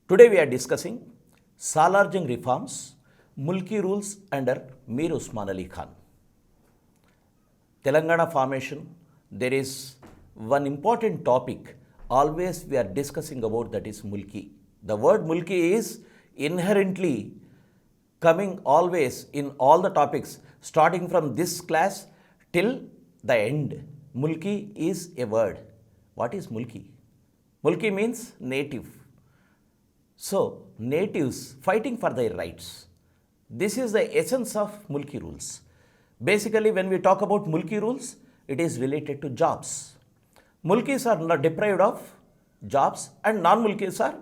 Today we are discussing SALARJUNG reforms, MULKI rules under MIR OSMAN. Telangana formation, there is one important topic always we are discussing about, that is MULKI. The word MULKI is inherently coming always in all the topics starting from this class till the end. MULKI is a word. What is MULKI? MULKI means native. So, natives fighting for their rights. This is the essence of MULKI rules. Basically, when we talk about MULKI rules, it is related to jobs. MULKIs are not deprived of jobs and non-MULKIs are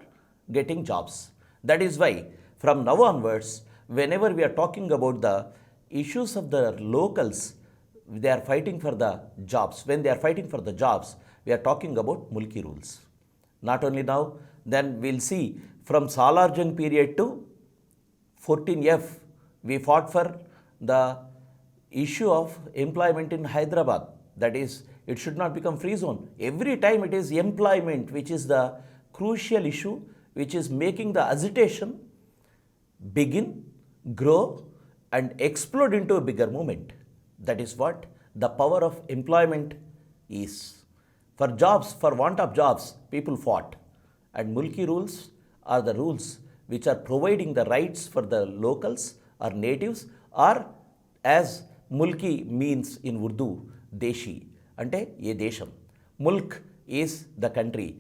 getting jobs. That is why from now onwards, whenever we are talking about the issues of the locals, they are fighting for the jobs. When they are fighting for the jobs, we are talking about MULKI rules. Not only now, then we'll see from SALARJUNG period to 14F, we fought for the issue of employment in Hyderabad. That is, it should not become free zone. Every time it is employment which is the crucial issue, which is making the agitation begin, grow and explode into a bigger movement. That is what the power of employment is. For jobs, for want of jobs, people fought. And MULKI rules are the rules which are providing the rights for the locals or natives, or as MULKI means in Urdu, Deshi, ante ye desham. Mulk is the country.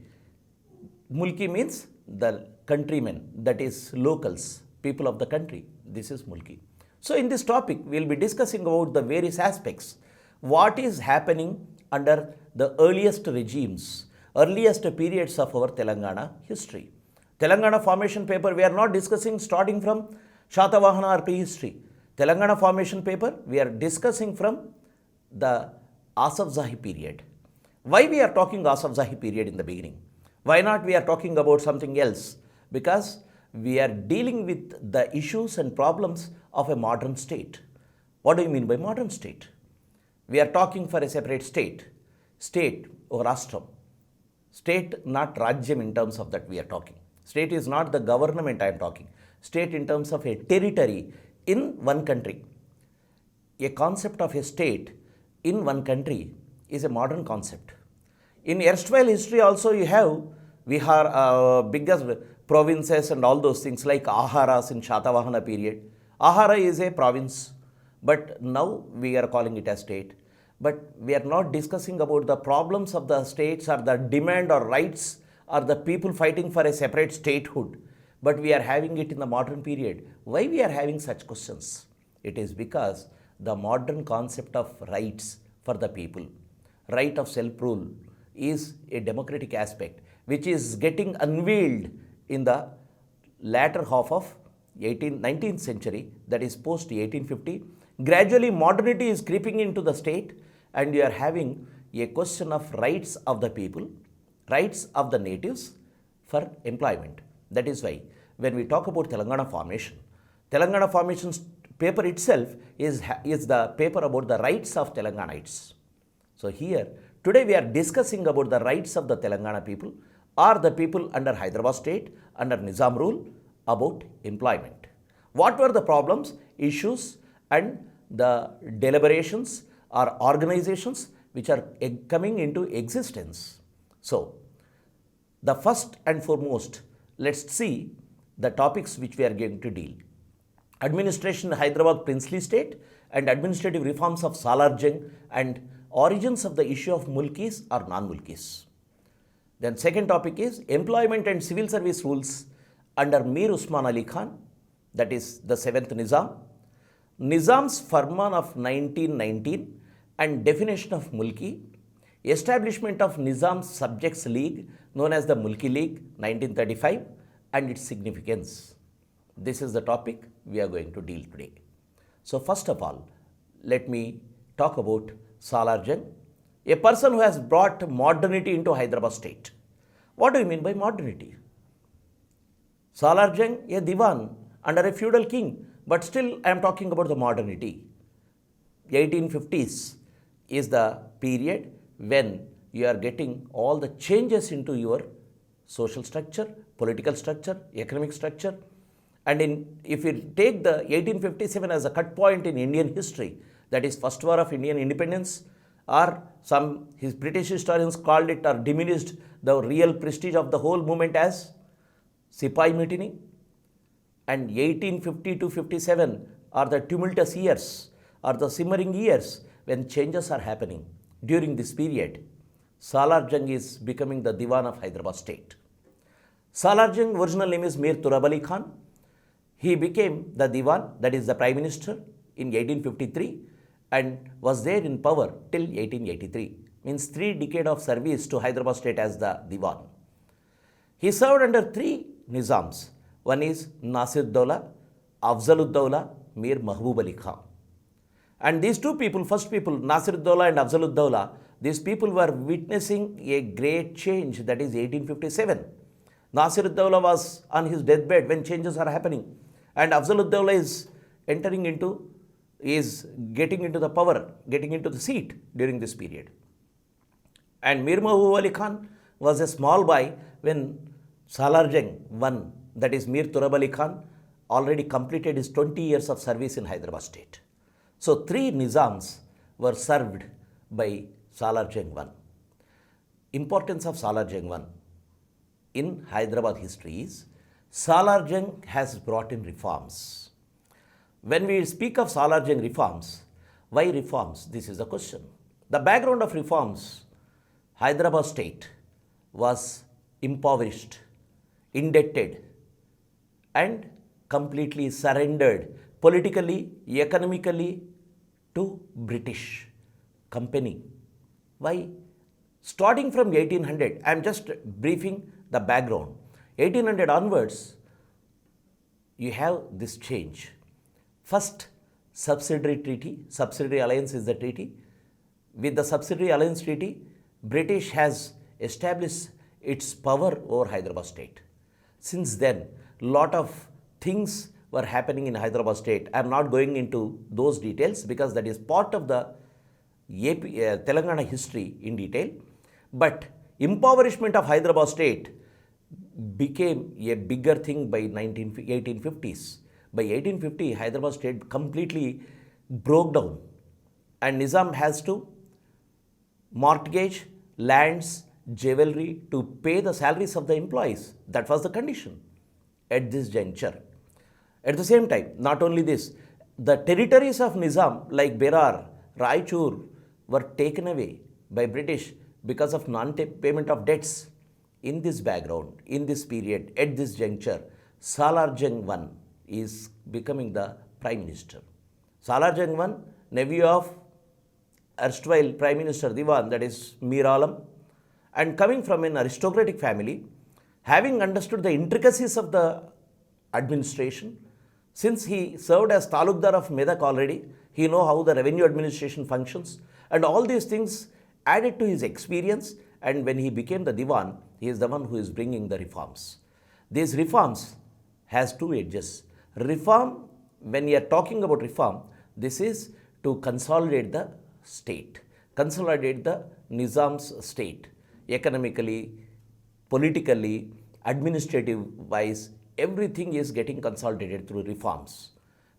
MULKI means the countrymen, that is locals, people of the country. This is MULKI. So in this topic, we will be discussing about the various aspects. What is happening under the earliest regimes, earliest periods of our Telangana history. Telangana formation paper, we are not discussing starting from Shatavahana or prehistory. Telangana formation paper, we are discussing from the Asaf-Zahi period. Why we are talking Asaf-Zahi period in the beginning? Why not we are talking about something else? Because we are dealing with the issues and problems of a modern state. What do you mean by modern state? We are talking for a separate state. State or Rashtra. State, not Rajyam in terms of that we are talking. State is not the government I am talking. State in terms of a territory in one country. A concept of a state in one country is a modern concept. In erstwhile history also you have Vihar, biggest provinces and all those things like Aharas in Shatavahana period. Ahara is a province, but now we are calling it a state. But we are not discussing about the problems of the states or the demand or rights or the people fighting for a separate statehood. But we are having it in the modern period. Why we are having such questions? It is because the modern concept of rights for the people, right of self-rule, is a democratic aspect which is getting unveiled in the latter half of 19th century, that is post 1850. Gradually modernity is creeping into the state and you are having a question of rights of the people, rights of the natives for employment. That is why when we talk about Telangana formation's paper itself is the paper about the rights of Telanganites. So here, today we are discussing about the rights of the Telangana people or the people under Hyderabad state, under Nizam rule, about employment. What were the problems, issues and the deliberations or organizations which are coming into existence? So, the first and foremost, let's see the topics which we are going to deal. Administration in Hyderabad princely state and administrative reforms of SALARJUNG and origins of the issue of MULKIs or non-MULKIs. Then second topic is employment and civil service rules under MIR OSMAN, that is the 7th Nizam. Nizam's Farman of 1919 and definition of MULKI. Establishment of Nizam's Subjects League known as the MULKI League 1935 and its significance. This is the topic we are going to deal today. So first of all, let me talk about SALARJUNG, a person who has brought modernity into Hyderabad state. What do you mean by modernity? SALARJUNG, a diwan under a feudal king, but still I am talking about the modernity. 1850s is the period when you are getting all the changes into your social structure, political structure, economic structure. And if you take the 1857 as a cut point in Indian history, that is first war of Indian independence, or his British historians called it or diminished the real prestige of the whole movement as Sipai Mutiny. And 1850 to 57 are the tumultuous years or the simmering years when changes are happening. During this period, SALARJUNG is becoming the Diwan of Hyderabad state. SALARJUNG original name is Mir Turab Khan. He became the Diwan, that is the Prime Minister, in 1853 and was there in power till 1883. Means 3 decades of service to Hyderabad state as the Diwan. He served under 3 Nizams. One is Nasir-ud-Dawla, Afzal-ud-Dawla, Mir Mahbub Ali Khan. And these 2 people, first people, Nasir-ud-Dawla and Afzal-ud-Dawla, these people were witnessing a great change, that is 1857. Nasir-ud-Dawla was on his deathbed when changes are happening, and Afzal-ud-Dawla is getting into the power, getting into the seat during this period. And Mir Mahbub Ali Khan was a small boy when SALARJUNG won, that is Mir Turab Ali Khan, already completed his 20 years of service in Hyderabad state. So 3 Nizams were served by SALARJUNG 1. Importance of SALARJUNG 1 in Hyderabad history is SALARJUNG has brought in reforms. When we speak of SALARJUNG reforms, why reforms? This is the question. The background of reforms, Hyderabad state was impoverished, indebted, and completely surrendered politically, economically to British company. Why? Starting from 1800, I am just briefing the background. 1800 onwards, you have this change. First, subsidiary treaty, subsidiary alliance is the treaty. With the subsidiary alliance treaty, British has established its power over Hyderabad state. Since then, lot of things were happening in Hyderabad state. I am not going into those details because that is part of the Telangana history in detail. But impoverishment of Hyderabad state became a bigger thing by 1850s. By 1850, Hyderabad state completely broke down and Nizam has to mortgage lands, jewelry to pay the salaries of the employees. That was the condition at this juncture. At the same time, not only this, the territories of Nizam like Berar, Raichur were taken away by British because of non-payment of debts. In this background, in this period, at this juncture, SALARJUNG I is becoming the Prime Minister. SALARJUNG I, nephew of erstwhile Prime Minister Diwan, that is Mir Alam, and coming from an aristocratic family, having understood the intricacies of the administration, since he served as Talukdar of Medak already, he knows how the revenue administration functions, and all these things added to his experience, and when he became the Diwan, he is the one who is bringing the reforms. These reforms has 2 edges. Reform, when we are talking about reform, this is to consolidate the state, consolidate the Nizam's state, economically, politically, administrative wise, everything is getting consolidated through reforms.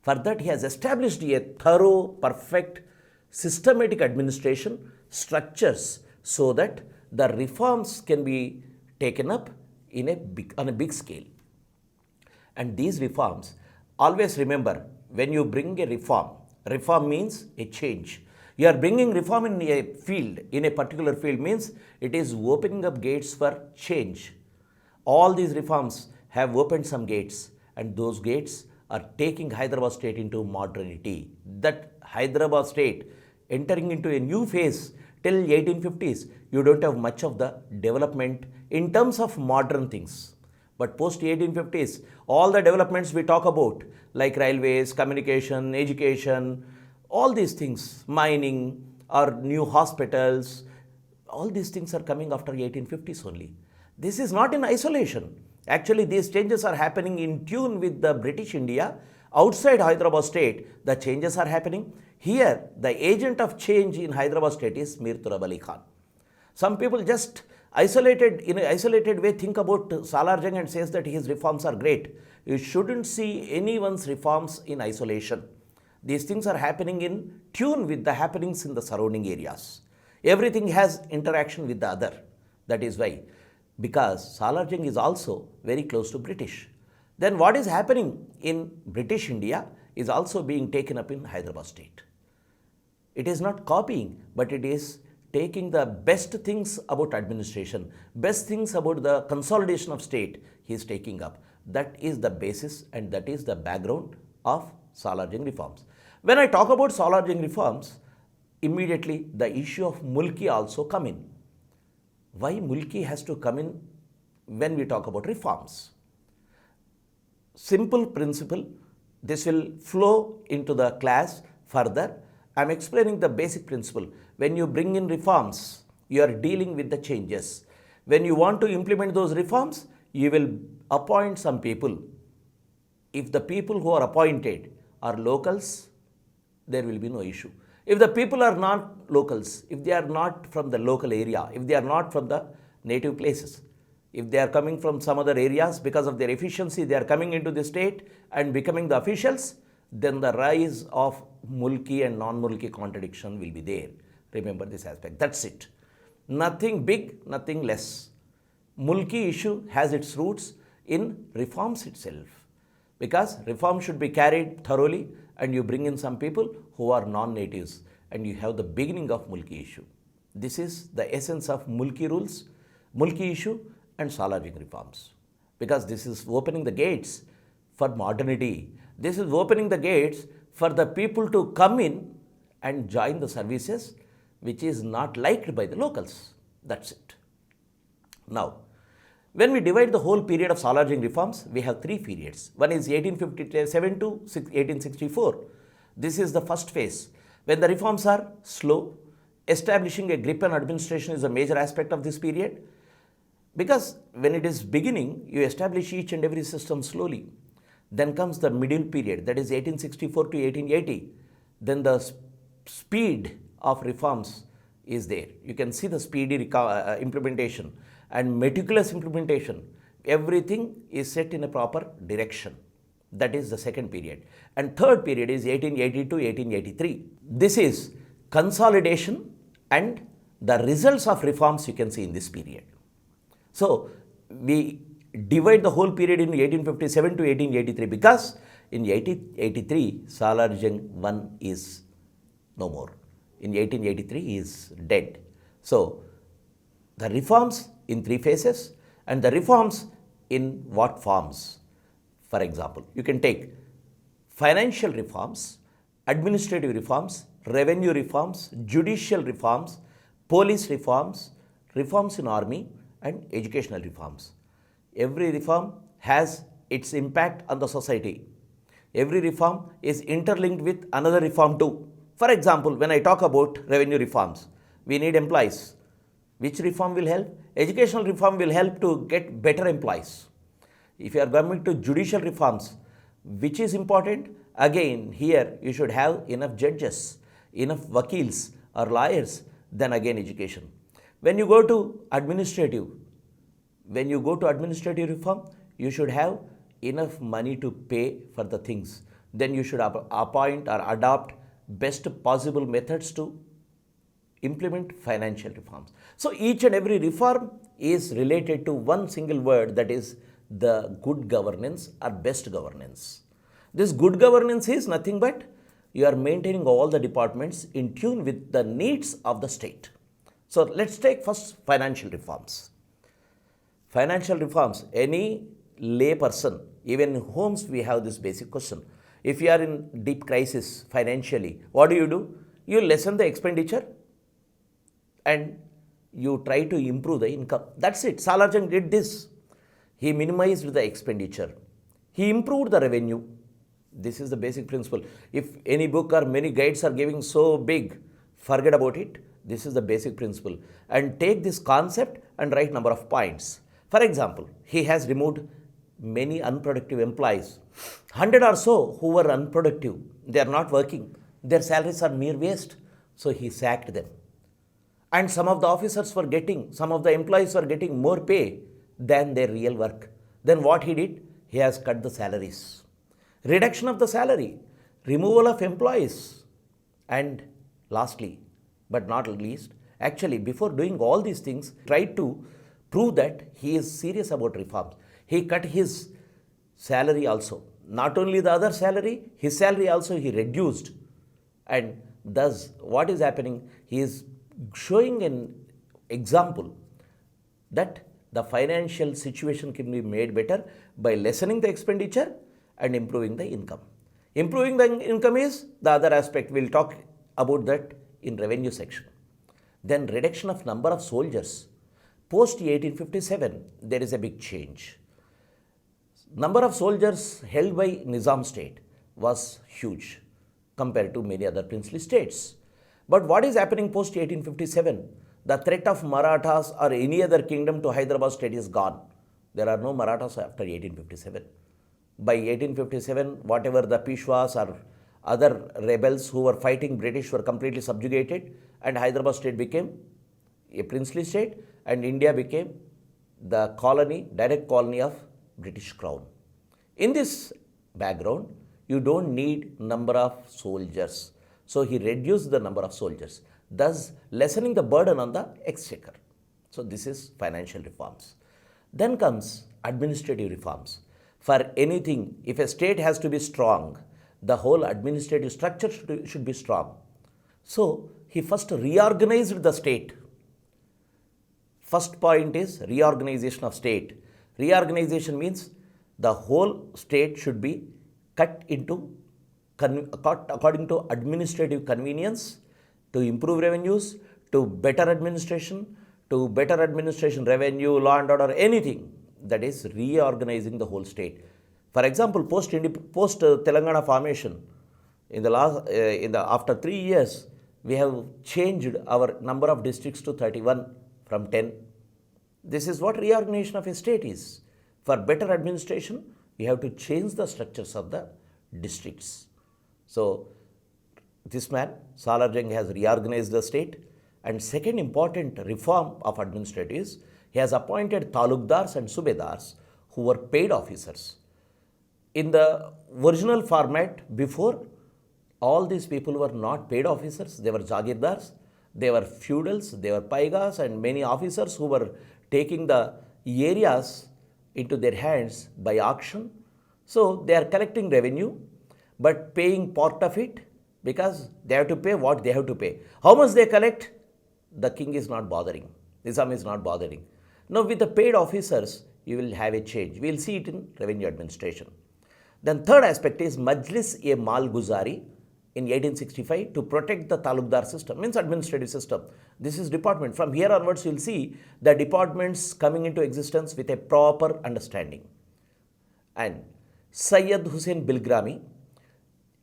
For that, he has established a thorough, perfect, systematic administration structures so that the reforms can be taken up on a big scale. And these reforms, always remember, when you bring a reform, reform means a change. You are bringing reform in a field, in a particular field means it is opening up gates for change. All these reforms have opened some gates, and those gates are taking Hyderabad state into modernity. That Hyderabad state entering into a new phase till 1850s, you don't have much of the development in terms of modern things. But post 1850s, all the developments we talk about, like railways, communication, education, all these things, mining or new hospitals, all these things are coming after 1850s only. This is not in isolation. Actually, these changes are happening in tune with the British India. Outside Hyderabad state, the changes are happening. Here, the agent of change in Hyderabad state is Mir Turab Ali Khan. Some people just In an isolated way, think about SALARJUNG and says that his reforms are great. You shouldn't see anyone's reforms in isolation. These things are happening in tune with the happenings in the surrounding areas. Everything has interaction with the other. That is why, because SALARJUNG is also very close to British. Then what is happening in British India is also being taken up in Hyderabad state. It is not copying, but it is taking the best things about administration, best things about the consolidation of state, he is taking up. That is the basis and that is the background of SALARJUNG reforms. When I talk about SALARJUNG reforms, immediately the issue of MULKI also come in. Why MULKI has to come in when we talk about reforms? Simple principle, this will flow into the class further. I am explaining the basic principle. When you bring in reforms, you are dealing with the changes. When you want to implement those reforms, you will appoint some people. If the people who are appointed are locals, there will be no issue. If the people are not locals, if they are not from the local area, if they are not from the native places, if they are coming from some other areas, because of their efficiency, they are coming into the state and becoming the officials, then the rise of MULKI and non-MULKI contradiction will be there. Remember this aspect. That's it. Nothing big, nothing less. MULKI issue has its roots in reforms itself. Because reform should be carried thoroughly and you bring in some people who are non-natives and you have the beginning of MULKI issue. This is the essence of MULKI rules, MULKI issue and SALARJUNG reforms. Because this is opening the gates for modernity. This is opening the gates for the people to come in and join the services which is not liked by the locals. That's it. Now, when we divide the whole period of SALARJUNG reforms, we have three periods. One is 1857 to 1864. This is the first phase. When the reforms are slow, establishing a grip on administration is a major aspect of this period. Because when it is beginning, you establish each and every system slowly. Then comes the middle period, that is 1864 to 1880. Then the speed of reforms is there. You can see the speedy implementation and meticulous implementation. Everything is set in a proper direction. That is the second period. And third period is 1880 to 1883. This is consolidation and the results of reforms you can see in this period. So, we divide the whole period in 1857 to 1883 because in 1883 SALARJUNG 1 is no more. In 1883 he is dead. So, the reforms in three phases and the reforms in what forms? For example, you can take financial reforms, administrative reforms, revenue reforms, judicial reforms, police reforms, reforms in army and educational reforms. Every reform has its impact on the society. Every reform is interlinked with another reform too. For example, when I talk about revenue reforms, we need employees. Which reform will help? Educational reform will help to get better employees. If you are coming to judicial reforms, which is important? Again, here you should have enough judges, enough vakils or lawyers, then again education. When you go to administrative reform, you should have enough money to pay for the things. Then you should appoint or adopt best possible methods to implement financial reforms. So, each and every reform is related to one single word, that is the good governance or best governance. This good governance is nothing but you are maintaining all the departments in tune with the needs of the state. So, let us take first financial reforms. Financial reforms, any lay person, even in homes we have this basic question. If you are in deep crisis financially, what do? You lessen the expenditure and you try to improve the income. That's it. SALARJUNG did this. He minimized the expenditure. He improved the revenue. This is the basic principle. If any book or many guides are giving so big, forget about it. This is the basic principle. And take this concept and write number of points. For example, he has removed many unproductive employees. 100 or so who were unproductive. They are not working. Their salaries are mere waste. So he sacked them. And some of the employees were getting more pay than their real work. Then what he did? He has cut the salaries. Reduction of the salary, removal of employees, and lastly, but not least, actually before doing all these things, tried to prove that he is serious about reforms. He cut his salary also. Not only the other salary, his salary also he reduced. And thus, what is happening? He is showing an example that the financial situation can be made better by lessening the expenditure and improving the income. Improving the income is the other aspect. We'll talk about that in revenue section. Then reduction of number of soldiers. Post 1857, there is a big change. Number of soldiers held by Nizam state was huge compared to many other princely states. But what is happening post 1857? The threat of Marathas or any other kingdom to Hyderabad state is gone. There are no Marathas after 1857. By 1857, whatever the Peshwas or other rebels who were fighting British were completely subjugated, and Hyderabad state became a princely state, and India became the colony, direct colony of British Crown. In this background, you don't need number of soldiers. So he reduced the number of soldiers, thus lessening the burden on the exchequer. So this is financial reforms. Then comes administrative reforms. For anything, if a state has to be strong, the whole administrative structure should be strong. So he first reorganized the state. First point is reorganization of state. Reorganization means the whole state should be cut according to administrative convenience, to improve revenues, to better administration revenue, law and order, anything. That is reorganizing the whole state. For example, post Telangana formation, after 3 years, we have changed our number of districts to 31 from 10. This is what reorganization of a state is. For better administration, you have to change the structures of the districts. So, this man, SALARJUNG, has reorganized the state. And second important reform of administrative is he has appointed talukdars and subedars who were paid officers. In the original format before, all these people were not paid officers. They were jagirdars, they were feudals, they were paigas, and many officers who were taking the areas into their hands by auction. So they are collecting revenue but paying part of it because they have to pay what they have to pay. How much they collect, the king is not bothering. Nizam is not bothering. Now with the paid officers, you will have a change. We will see it in revenue administration. Then third aspect is Majlis-e-Malguzari in 1865 to protect the talukdar system, means administrative system. This is department. From here onwards, you will see the departments coming into existence with a proper understanding. And Sayyid Hussain Bilgrami,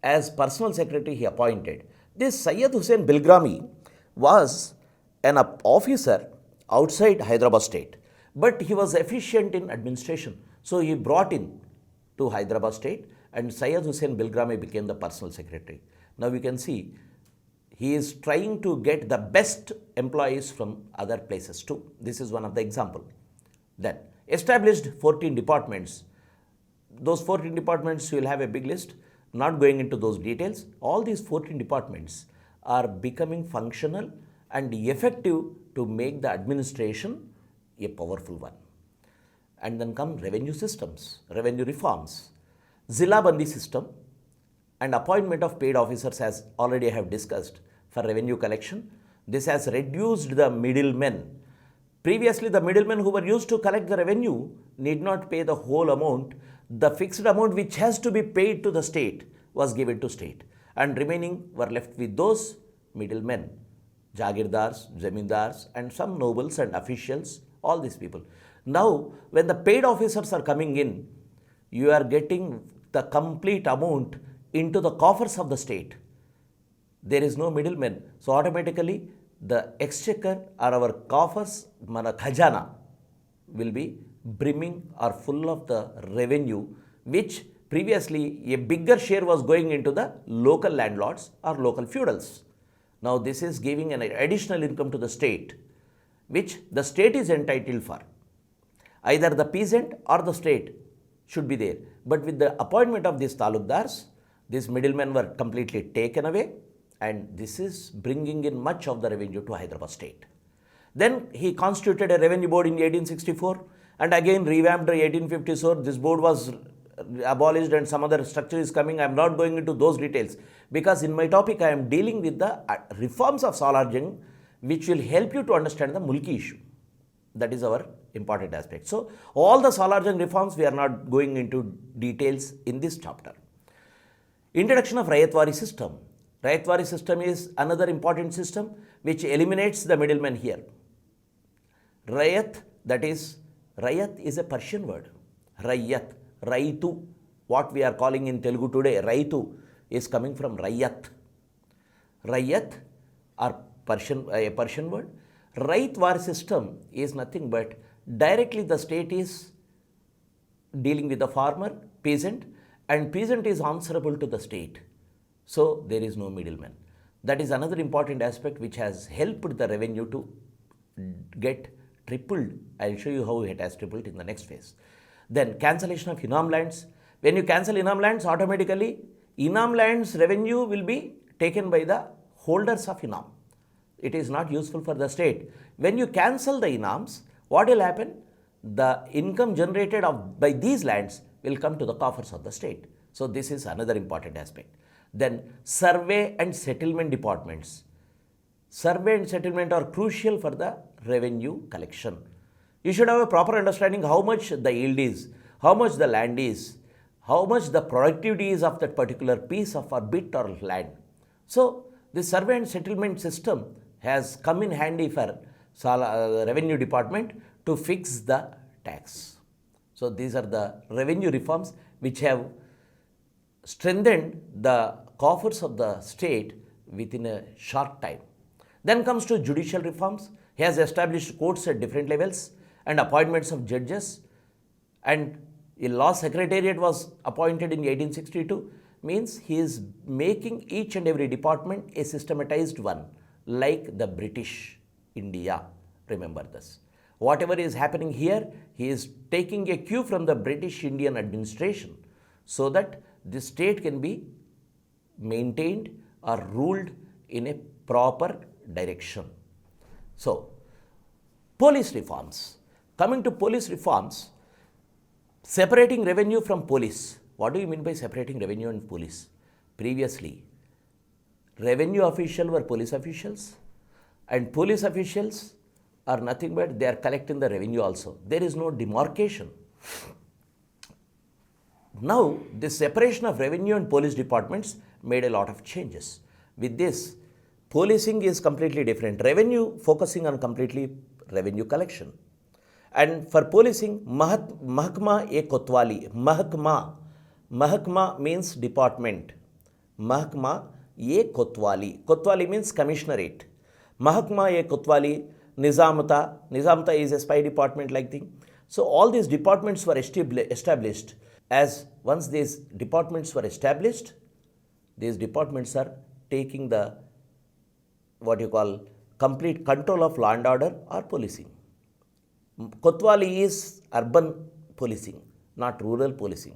as personal secretary, he appointed. This Sayyid Hussain Bilgrami was an officer outside Hyderabad state, but he was efficient in administration. So he brought in to Hyderabad state, and Sayyid Hussain Bilgrami became the personal secretary. Now we can see he is trying to get the best employees from other places too. This is one of the example. Then established 14 departments. Those 14 departments, you will have a big list. Not going into those details. All these 14 departments are becoming functional and effective to make the administration a powerful one. And then come revenue systems, revenue reforms, Zilla Bandi system, and appointment of paid officers, as already I have discussed, for revenue collection. This has reduced the middlemen. Previously, the middlemen who were used to collect the revenue need not pay the whole amount. The fixed amount which has to be paid to the state was given to state, and remaining were left with those middlemen, jagirdars, zamindars, and some nobles and officials, all these people. Now, when the paid officers are coming in, you are getting the complete amount into the coffers of the state. There is no middleman. So automatically the exchequer or our coffers, mana khajana, will be brimming or full of the revenue, which previously a bigger share was going into the local landlords or local feudals. Now this is giving an additional income to the state, which the state is entitled for. Either the peasant or the state should be there. But with the appointment of these talukdars, these middlemen were completely taken away, and this is bringing in much of the revenue to Hyderabad state. Then he constituted a revenue board in 1864 and again revamped in 1854. This board was abolished and some other structure is coming. I am not going into those details because in my topic I am dealing with the reforms of SALARJUNG, which will help you to understand the MULKI issue. That is our important aspect. So, all the SALARJUNG reforms we are not going into details in this chapter. Introduction of Rayatwari system. Rayatwari system is another important system which eliminates the middleman here. Rayat, that is, Rayat is a Persian word. Rayat, Raitu, what we are calling in Telugu today, Raitu, is coming from Rayat. Rayat are a Persian word. Rayatwari system is nothing but directly the state is dealing with the farmer, peasant, and peasant is answerable to the state. So there is no middleman. That is another important aspect which has helped the revenue to get tripled. I will show you how it has tripled in the next phase. Then cancellation of Inam lands. When you cancel Inam lands, automatically Inam lands revenue will be taken by the holders of Inam. It is not useful for the state. When you cancel the Inams, what will happen? The income generated by these lands will come to the coffers of the state. So this is another important aspect. Then survey and settlement departments. Survey and settlement are crucial for the revenue collection. You should have a proper understanding how much the yield is, how much the land is, how much the productivity is of that particular piece of or bit or land. So the survey and settlement system has come in handy for revenue department to fix the tax. So these are the revenue reforms which have strengthened the coffers of the state within a short time. Then comes to judicial reforms. He has established courts at different levels and appointments of judges, and a law secretariat was appointed in 1862. Means he is making each and every department a systematized one, like the British India. Remember this. Whatever is happening here, he is taking a cue from the British Indian administration so that the state can be maintained or ruled in a proper direction. So, police reforms. Coming to police reforms, separating revenue from police. What do you mean by separating revenue and police? Previously, revenue officials were police officials and police officials are nothing but they are collecting the revenue also. There is no demarcation. Now, this separation of revenue and police departments made a lot of changes. With this, policing is completely different. Revenue focusing on completely revenue collection. And for policing, Mahakma-e-Kotwali. Mahakma means department. Mahakma-e-Kotwali. Kotwali means commissionerate. Mahakma-e-Kotwali, Nizamata is a spy department like thing. So all these departments were established. As once these departments were established, these departments are taking the what you call complete control of law and order or policing. Kotwali is urban policing, not rural policing.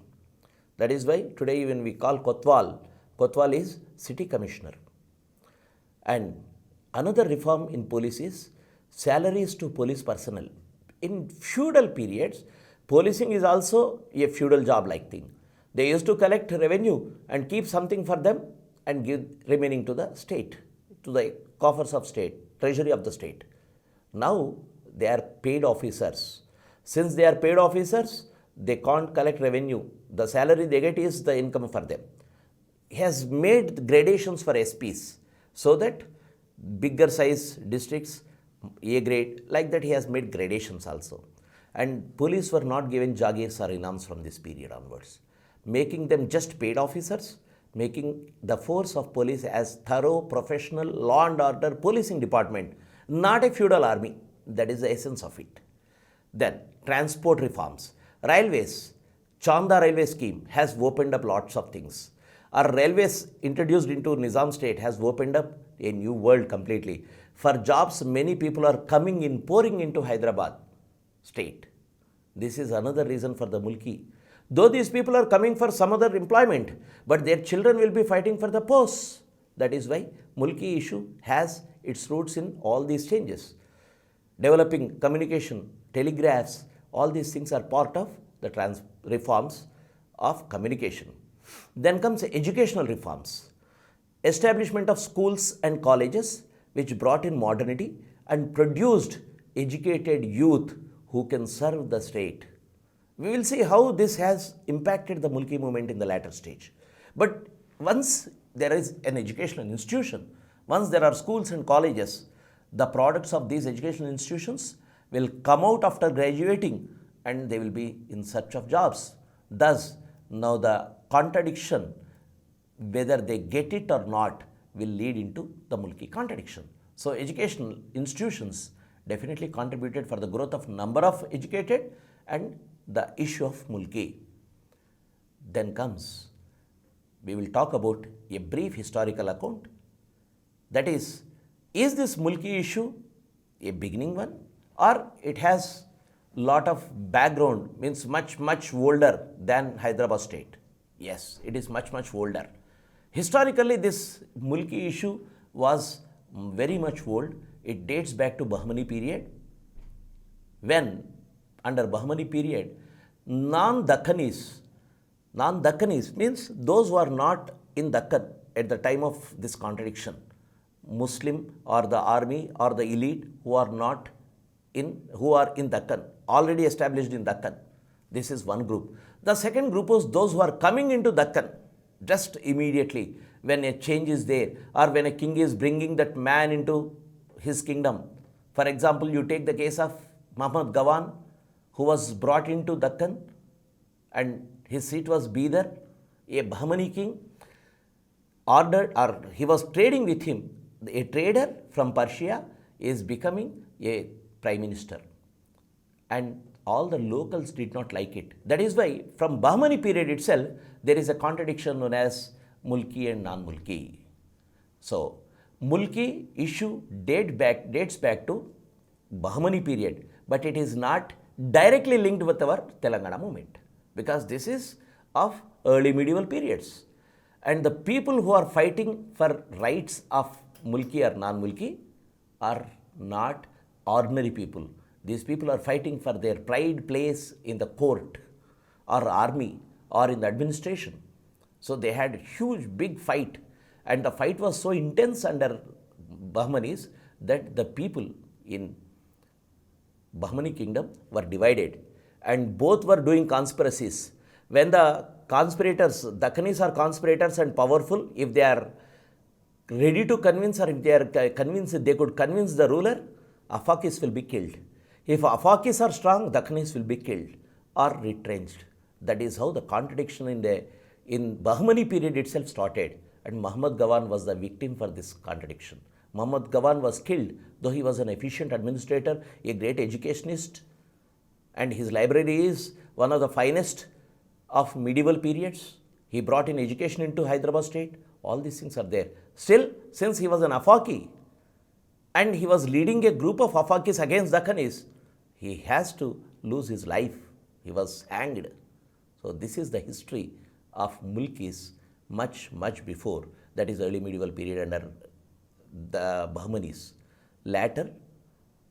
That is why today when we call Kotwal is city commissioner. And another reform in police is salaries to police personnel. In feudal periods, policing is also a feudal job like thing. They used to collect revenue and keep something for them and give remaining to the state, to the coffers of state, treasury of the state. Now they are paid officers. Since they are paid officers, they can't collect revenue. The salary they get is the income for them. He has made gradations for SPs so that bigger size districts, A grade, like that he has made gradations also. And police were not given jagirs or inams from this period onwards, making them just paid officers, making the force of police as thorough, professional, law and order policing department, not a feudal army. That is the essence of it. Then, transport reforms. Railways, Chanda railway scheme has opened up lots of things. Our railways introduced into Nizam state has opened up a new world completely. For jobs, many people are pouring into Hyderabad state. This is another reason for the mulki. Though these people are coming for some other employment, but their children will be fighting for the posts. That is why mulki issue has its roots in all these changes. Developing communication, telegraphs, all these things are part of the reforms of communication. Then comes educational reforms. Establishment of schools and colleges which brought in modernity and produced educated youth who can serve the state. We will see how this has impacted the mulki movement in the latter stage. But once there is an educational institution, once there are schools and colleges, the products of these educational institutions will come out after graduating and they will be in search of jobs. Thus, now the contradiction, whether they get it or not, will lead into the mulki contradiction. So, educational institutions definitely contributed for the growth of number of educated and the issue of mulki. Then comes, we will talk about a brief historical account. That is this mulki issue a beginning one or it has lot of background, means much older than Hyderabad state? Yes, it is much older. Historically, this mulki issue was very much old. It dates back to Bahmani period, when under Bahmani period, non-Dakhanis means those who are not in Dakhan at the time of this contradiction, Muslim or the army or the elite who are in Dakhan, already established in Dakhan. This is one group. The second group was those who are coming into Dakhan just immediately when a change is there or when a king is bringing that man into his kingdom. For example, you take the case of Muhammad Gawan, who was brought into Dakhan and his seat was Bidar. A Bahmani king ordered, or he was trading with him. A trader from Persia is becoming a prime minister, and all the locals did not like it. That is why from Bahmani period itself, there is a contradiction known as mulki and non-mulki. So, mulki issue dates back to Bahmani period, but it is not directly linked with our Telangana movement, because this is of early medieval periods. And the people who are fighting for rights of mulki or non-mulki are not ordinary people. These people are fighting for their pride place in the court or army or in the administration. So they had a huge big fight, and the fight was so intense under Bahmanis that the people in Bahmani kingdom were divided, and both were doing conspiracies. When the conspirators, Dakhanis are conspirators and powerful, if they are ready to convince or if they are convinced they could convince the ruler, Afakis will be killed. If Afakis are strong, Dakhanis will be killed or retrenched. That is how the contradiction in Bahmani period itself started, and Muhammad Gawan was the victim for this contradiction. Muhammad Gawan was killed, though he was an efficient administrator, a great educationist, and his library is one of the finest of medieval periods. He brought in education into Hyderabad state. All these things are there. Still, since he was an Afaki and he was leading a group of Afakis against Dakhanis, he has to lose his life. He was hanged. So this is the history of mulkis much before, that is early medieval period under the Bahmanis. Later,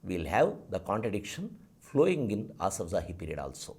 we will have the contradiction flowing in Asafzahi period also.